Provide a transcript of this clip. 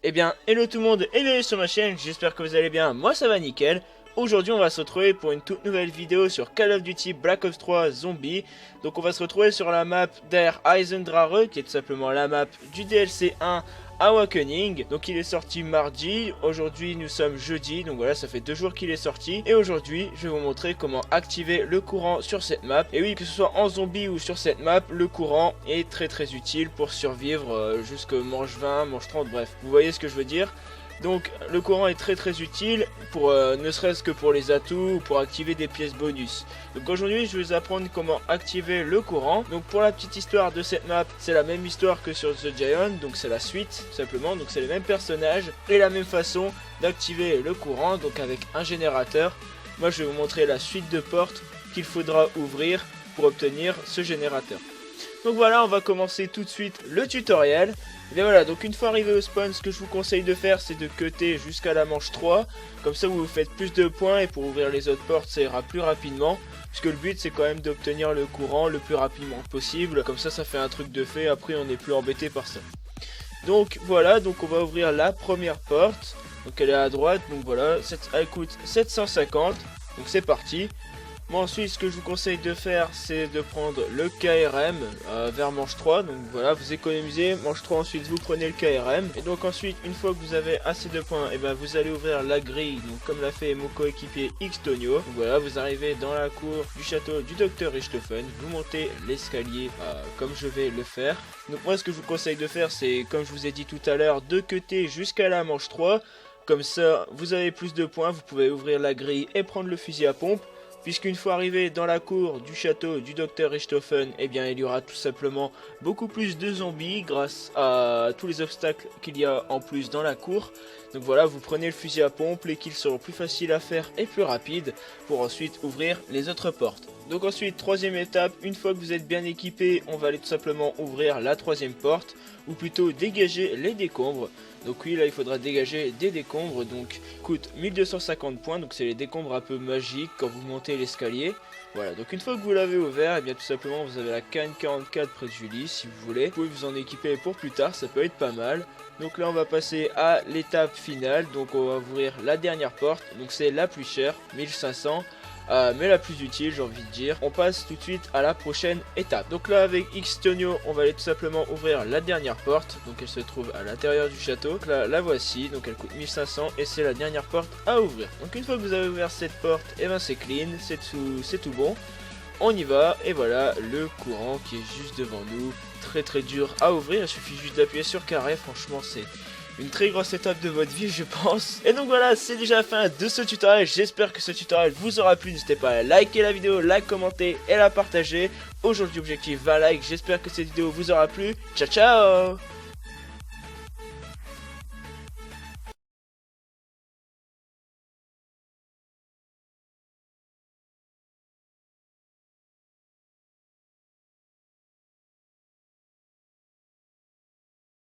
Eh bien, hello tout le monde et bienvenue sur ma chaîne, j'espère que vous allez bien, moi ça va nickel. Aujourd'hui on va se retrouver pour une toute nouvelle vidéo sur Call of Duty Black Ops 3 Zombie. Donc on va se retrouver sur la map Der Eisendrache, qui est tout simplement la map du DLC 1 Awakening. Donc il est sorti mardi, aujourd'hui nous sommes jeudi, donc voilà, ça fait 2 jours qu'il est sorti. Et aujourd'hui je vais vous montrer comment activer le courant sur cette map. Et oui, que ce soit en zombie ou sur cette map, le courant est très utile pour survivre jusqu'à manche 20, manche 30, bref, vous voyez ce que je veux dire. Donc le courant est très utile pour ne serait-ce que pour les atouts ou pour activer des pièces bonus. Donc aujourd'hui je vais vous apprendre comment activer le courant. Donc pour la petite histoire de cette map, c'est la même histoire que sur The Giant, donc c'est la suite tout simplement, donc c'est les mêmes personnages et la même façon d'activer le courant, donc avec un générateur. Moi je vais vous montrer la suite de portes qu'il faudra ouvrir pour obtenir ce générateur. Donc voilà, on va commencer tout de suite le tutoriel. Et bien voilà, donc une fois arrivé au spawn, ce que je vous conseille de faire, c'est de cutter jusqu'à la manche 3. Comme ça, vous faites plus de points et pour ouvrir les autres portes, ça ira plus rapidement. Puisque le but, c'est quand même d'obtenir le courant le plus rapidement possible. Comme ça fait un truc de fait, après on n'est plus embêté par ça. Donc voilà, donc on va ouvrir la première porte. Donc elle est à droite, donc voilà, elle coûte 750. Donc c'est parti. Moi ensuite ce que je vous conseille de faire c'est de prendre le KRM vers manche 3, donc voilà vous économisez, manche 3 ensuite vous prenez le KRM, et donc ensuite une fois que vous avez assez de points, et ben vous allez ouvrir la grille, donc comme l'a fait mon coéquipier Xtonio. Donc voilà, vous arrivez dans la cour du château du docteur Richthofen, vous montez l'escalier comme je vais le faire. Donc moi ce que je vous conseille de faire c'est, comme je vous ai dit tout à l'heure, de cutter jusqu'à la manche 3, comme ça vous avez plus de points, vous pouvez ouvrir la grille et prendre le fusil à pompe. Puisqu'une fois arrivé dans la cour du château du docteur Richthofen, eh bien il y aura tout simplement beaucoup plus de zombies grâce à tous les obstacles qu'il y a en plus dans la cour. Donc voilà, vous prenez le fusil à pompe, les kills seront plus faciles à faire et plus rapides pour ensuite ouvrir les autres portes. Donc ensuite, troisième étape, une fois que vous êtes bien équipé, on va aller tout simplement ouvrir la troisième porte, ou plutôt dégager les décombres. Donc oui, là il faudra dégager des décombres, donc coûte 1250 points, donc c'est les décombres un peu magiques quand vous montez l'escalier. Voilà, donc une fois que vous l'avez ouvert, et bien tout simplement vous avez la canne 44 près de Julie, si vous voulez. Vous pouvez vous en équiper pour plus tard, ça peut être pas mal. Donc là on va passer à l'étape finale, donc on va ouvrir la dernière porte, donc c'est la plus chère, 1500. Mais la plus utile, j'ai envie de dire. On passe tout de suite à la prochaine étape. Donc là avec Xtonio, on va aller tout simplement ouvrir la dernière porte. Donc elle se trouve à l'intérieur du château. Donc là, la voici, donc elle coûte 1500 et c'est la dernière porte à ouvrir. Donc une fois que vous avez ouvert cette porte, et ben c'est clean, c'est tout bon. On y va et voilà le courant qui est juste devant nous. Très dur à ouvrir, il suffit juste d'appuyer sur carré, franchement c'est une très grosse étape de votre vie je pense. Et donc voilà, c'est déjà la fin de ce tutoriel. J'espère que ce tutoriel vous aura plu. N'hésitez pas à liker la vidéo, la commenter et la partager. Aujourd'hui objectif 20 likes. J'espère que cette vidéo vous aura plu. Ciao ciao.